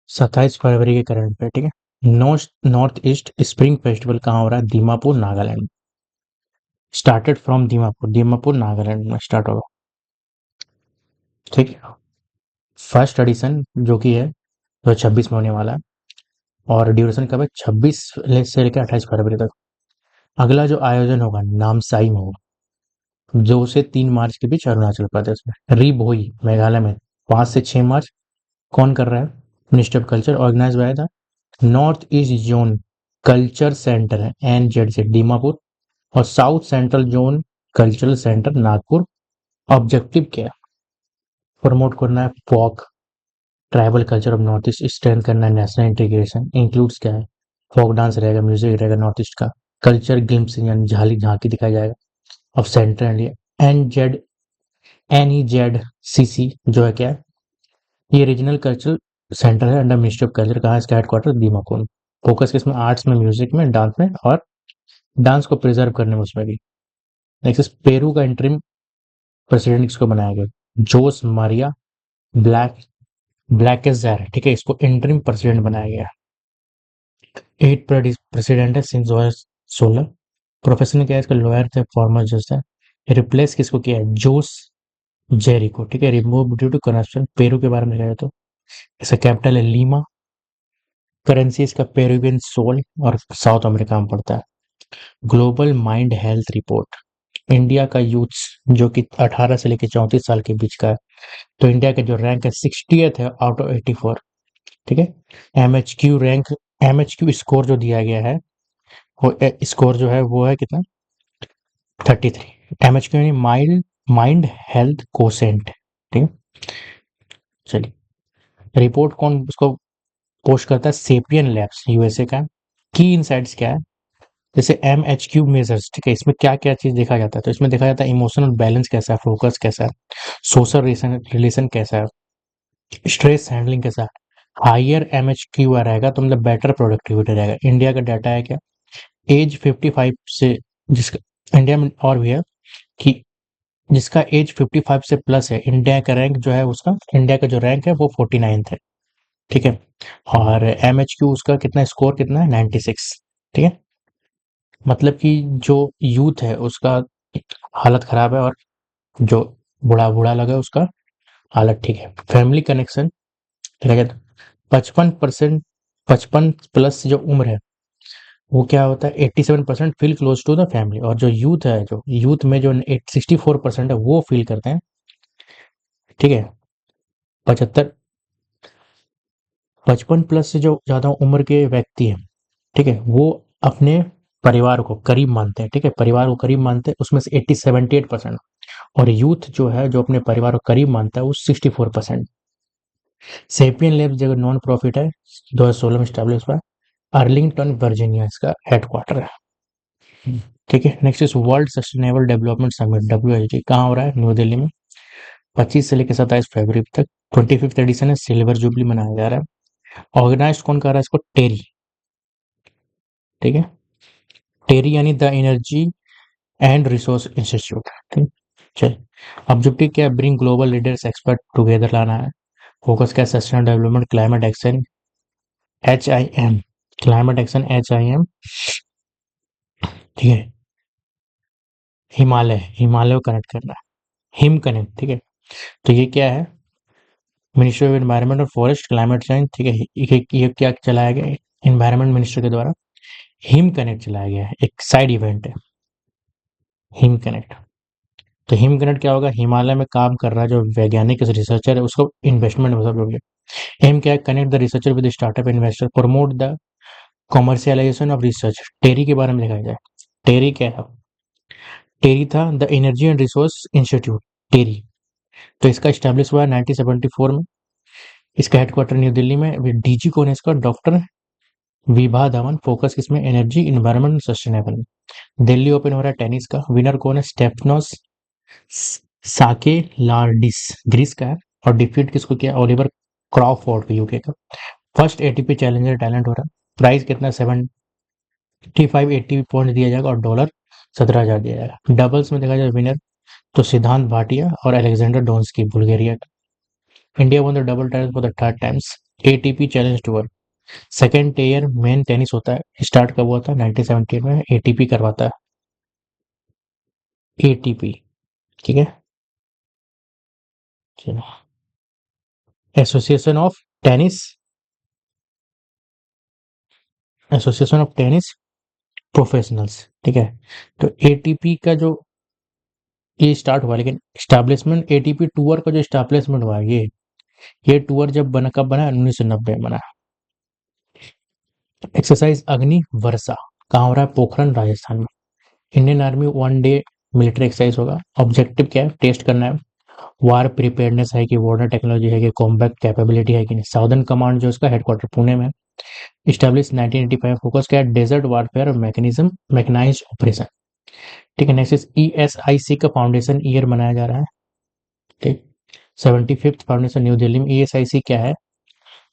27 फरवरी के करंट पे, ठीक है। नॉर्थ ईस्ट स्प्रिंग फेस्टिवल कहाँ हो रहा है? दीमापुर, नागालैंड। स्टार्टेड फ्रॉम दीमापुर, दीमापुर नागालैंड में स्टार्ट होगा, ठीक है। फर्स्ट एडिशन जो कि है 2026 में होने वाला है, और ड्यूरेशन कब है? 26 से लेकर 28 फरवरी तक। अगला जो आयोजन होगा नामसाई में होगा, 2 से 3 मार्च के बीच, अरुणाचल प्रदेश में। रिभोई मेघालय में 5 से 6 मार्च। कौन कर रहा है? Ministry of culture, organise by the north east zone culture centre है NZ से दीमापुर, और south central zone cultural centre Nagpur. Objective क्या है? प्रमोट करना है folk tribal culture of north east, strength करना है नेशनल इंटीग्रेशन। इंक्लूड्स क्या है? फोक डांस रहेगा, म्यूजिक रहेगा नॉर्थ ईस्ट का, कल्चर ग्लिम्स यानी झाली झांकी दिखाया जाएगा ऑफ सेंट्रल इंडिया। NEZCC जो है क्या है? ये रीजनल कल्चरल सेंटर है अंडर मिनिस्ट्री ऑफ कल्चर। कहाँ है इसका हेडक्वार्टर? दीमापुर। फोकस किसमें? आर्ट्स में, म्यूजिक में, डांस में, और डांस को प्रिजर्व करने में उसमें भी। नेक्स्ट, पेरू का इंटरिम प्रेसिडेंट किसको बनाया गया? जोस मारिया ब्लैक ब्लैकेजर, ठीक है, इसको इंटरिम प्रेसिडेंट बनाया गया। 8 प्रेसिडेंट है सिंस 2016। प्रोफेशन क्या है इसका? लॉयर थे, फॉर्मर जज है। रिप्लेस किसको किया है? जोस जेरिको, ठीक है, remove due to corruption. Peru के बारे में कहा तो इसका कैपिटल है लीमा। करेंसी इसका पेरुवियन सोल, और साउथ अमेरिका में पड़ता है। Global mind health report, India का यूथ जो कि 18 से लेकर 34 साल के बीच का है, तो इंडिया का जो रैंक है 60th है आउट ऑफ 84, ठीक है। एमएचक्यू स्कोर जो दिया गया है, वो स्कोर जो है वो है कितना? 33। एमएचक्यू यानी माइंड हेल्थ कोसेंट, ठीक है। चलिए, रिपोर्ट कौन उसको पोस्ट करता है? सेपियन लैब्स, यूएसए का। की इनसाइट्स क्या है? जैसे एमएचक्यू मेजर्स, ठीक है, इसमें क्या क्या चीज देखा जाता है? तो इसमें देखा जाता है इमोशनल बैलेंस कैसा है, फोकस कैसा है, सोशल रिलेशन कैसा है, स्ट्रेस हैंडलिंग कैसा है। हायर एमएचक्यू रहेगा तो मतलब बेटर प्रोडक्टिविटी रहेगा। इंडिया का डाटा है क्या? एज 55 से, जिसका इंडिया में और भी है कि जिसका एज 55 से प्लस है, इंडिया का रैंक जो है उसका, इंडिया का जो रैंक है वो 49th है, ठीक है। और एमएचक्यू उसका कितना स्कोर कितना है? 96, ठीक है। मतलब कि जो यूथ है उसका हालत खराब है, और जो बूढ़ा बूढ़ा लगा है उसका हालत ठीक है। फैमिली कनेक्शन देखा जाए तो 55%, 55 प्लस जो उम्र है वो क्या होता है? 87% feel close to the family, और जो यूथ है, जो यूथ में जो 64% है वो फील करते हैं, ठीक है। 75, 55 प्लस से जो ज्यादा उम्र के व्यक्ति हैं, ठीक है, वो अपने परिवार को करीब मानते हैं, ठीक है, परिवार को करीब मानते हैं, उसमें से 78%। और यूथ जो है, जो अपने परिवार को करीब मानता है, वो 64%। सेपियन लैब्स जो नॉन प्रॉफिट है, 2016 में स्टैब्लिश हुआ है। अर्लिंगटन वर्जीनिया इसका हेडक्वार्टर है, ठीक है। Next is world sustainable development summit, WSD, कहाँ हो रहा है? न्यू दिल्ली में, 25 से लेकर 27 फरवरी तक। 25th एडिशन है, सिल्वर जुबली मनाया जा रहा है। ऑर्गेनाइज कौन कर रहा है इसको? टेरी, ठीक है, टेरी यानी the energy and resource institute, ठीक। चल, ऑब्जेक्टिव क्या है? Bring global leaders expert together लाना है। फोकस क्या है? Sustainable development, climate action, HIM, climate action HIM, ठीक है। हिमालय को कनेक्ट करना है, हिम कनेक्ट, ठीक है। तो ये क्या है? मिनिस्ट्री ऑफ एनवायरनमेंट और फॉरेस्ट, क्लाइमेट चेंज, ठीक है। ये क्या चलाया गया? एनवायरनमेंट मिनिस्टर के द्वारा हिम कनेक्ट चलाया गया है, एक साइड इवेंट है हिम कनेक्ट। तो हिम कनेक्ट क्या होगा? हिमालय में काम कर रहा है जो वैज्ञानिक रिसर्चर है, उसको इन्वेस्टमेंट मतलब हो गया। एम क्या है? Connect the researcher with startup investor, promote the commercialisation of research. TERI के बारे में लिखा जाए। टेरी क्या है? टेरी था the energy and resource institute, TERI. तो इसका स्टैब्लिश हुआ है 1974 में। इसका हेडक्वार्टर न्यू दिल्ली में। डीजी कौन है इसका? डॉक्टर विभा धवन। फोकस किसमें? एनर्जी, इन्वायरमेंट, सस्टेनेबल में। दिल्ली ओपन हो रहा है टेनिस का, विनर कौन है? स्टेफनोस साके लार्डिस, ग्रीस का है। और डिफीट किसको किया? ओलिवर क्रॉफोर्ड को, यूके का। फर्स्ट एटीपी चैलेंजर टैलेंट हो रहा है। प्राइस कितना? 75-80 पॉइंट दिया जाएगा, और डॉलर 17,000 दिया जाएगा। डबल्स में देखा जाए विनर तो सिद्धांत भाटिया और अलेक्जेंडर डोंस्की, बुल्गारिया का। India won the double title for the third times. ATP challenger tour. Second tier men tennis होता है, स्टार्ट कब हुआ था? 1978 में एटीपी करवाता है, एटीपी। ठीक है, चलो। Association of tennis, association of tennis professionals. ठीक है, तो एटीपी का जो ये स्टार्ट हुआ, लेकिन स्टैब्लिशमेंट एटीपी टूर का जो स्टैब्लिशमेंट हुआ, ये टूर जब बना, कब बना? 1990 में बना। एक्सरसाइज अग्नि वर्षा कहाँ हो रहा है? पोखरण राजस्थान में। Indian army one day military exercise होगा। ऑब्जेक्टिव क्या है? टेस्ट करना है वार प्रिपेयरनेस है कि, वार्डर टेक्नोलॉजी है कि, कॉम्बैट कैपेबिलिटी है कि नहीं। साउदर्न कमांड जो उसका हेडक्वार्टर पुणे में, स्टैब्लिश 1985। फोकस क्या है? डेजर्ट वारफेयर और मैकेनिज्म मैकेनाइज्ड ऑपरेशन। ठीक है, नेक्स्ट ईएसआईसी का फाउंडेशन ईयर मनाया जा रहा है। ठीक, 75th फाउंडेशन न्यू दिल्ली में। ईएसआईसी क्या है?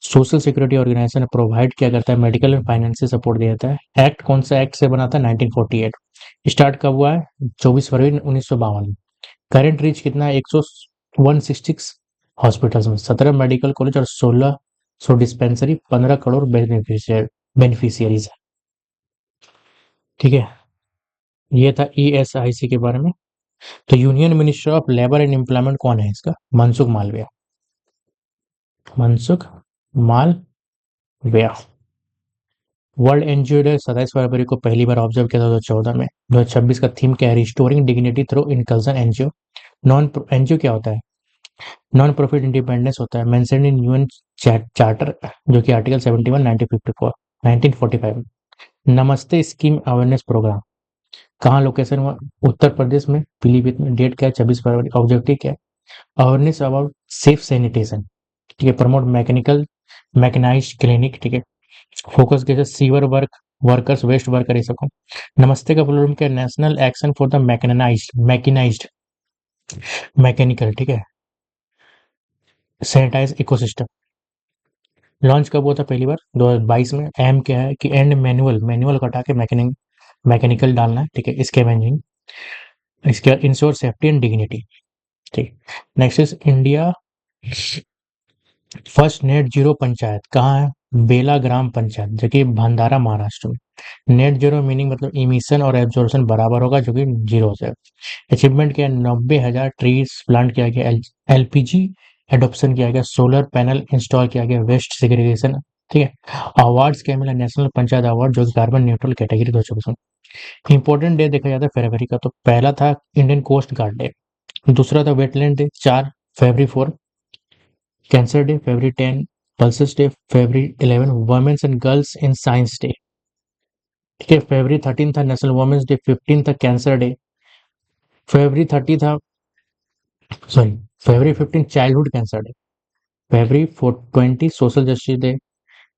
सोशल सिक्योरिटी ऑर्गेनाइजेशन, प्रोवाइड क्या करता है? मेडिकल एंड फाइनेंशियल सपोर्ट देता है। एक्ट कौन सा एक्ट से बना था? 1948। स्टार्ट कब हुआ है? 24 फरवरी 1952 में। करंट रीच कितना है? 166 हॉस्पिटल्स में, 17 मेडिकल कॉलेज और 1600 डिस्पेंसरी, 15 करोड़ बेनिफिशियरीज है। ठीक है, ये था ईएसआईसी के बारे में। तो union minister of labour and employment कौन है इसका? Mansukh Malviya. Mansukh Malviya. World NGO day 27 फरवरी को पहली बार ऑब्जर्व किया था 2014 में। 2026 का थीम क्या है? Restoring dignity through inclusion NGO. Non NGO क्या होता है? नॉन प्रॉफिट इंडिपेंडेंस होता है, मेंशन्ड इन यूएन चार्टर, जो कि आर्टिकल 71 1954 1945 में। नमस्ते स्कीम अवेयरनेस प्रोग्राम कहाँ लोकेशन हुआ? उत्तर प्रदेश में, पीलीभीत में। डेट क्या है? 26 फरवरी। ऑब्जेक्टिव क्या है? Awareness about safe sanitation. ठीक है, प्रमोट मैकेनिकल मैकेनाइज्ड क्लिनिक। ठीक है, फोकस कैसे? सीवर वर्कर्स, वेस्ट वर्कर, ये सब। नमस्ते का फुल फॉर्म क्या है? National action for the mechanised mechanical, ठीक है, सैनिटाइज इकोसिस्टम। लॉन्च कब हुआ था पहली बार? 2022 में। एम क्या है कि एंड मैनुअल को हटा के मैकेनिकल डालना है। ठीक है, स्कैवेंजिंग। इसके बाद इंश्योर सेफ्टी एंड डिग्निटी। ठीक, next is India first net zero panchayat कहाँ है? बेला ग्राम पंचायत, जो कि भंडारा महाराष्ट्र में। नेट जीरो मीनिंग मतलब इमिशन और एब्जॉर्प्शन बराबर होगा, जो कि जीरो से। अचीवमेंट क्या है? 90,000 ट्रीज प्लांट किया गया। एलपीजी एडॉप्शन किया गया। सोलर पैनल इंस्टॉल किया गया। Waste segregation. ठीक है, अवार्ड्स क्या मिला? नेशनल पंचायत अवार्ड, जो कि carbon neutral category 2024। Important day देखा जाता है फरवरी का, तो पहला था इंडियन कोस्ट गार्ड डे, दूसरा था वेटलैंड डे 4 फरवरी 4, कैंसर डे फरवरी 10, पल्सेस डे फरवरी 11, women's and girls in science day. ठीक है, फरवरी 13 था नेशनल वुमेन्स डे, 15 था कैंसर डे, फरवरी 30 था, सॉरी, फरवरी 15 चाइल्डहुड कैंसर डे, फरवरी 20 सोशल जस्टिस डे,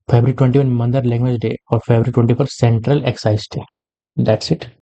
फरवरी 21 मदर लैंग्वेज डे और फरवरी 24 central excise day. That's it.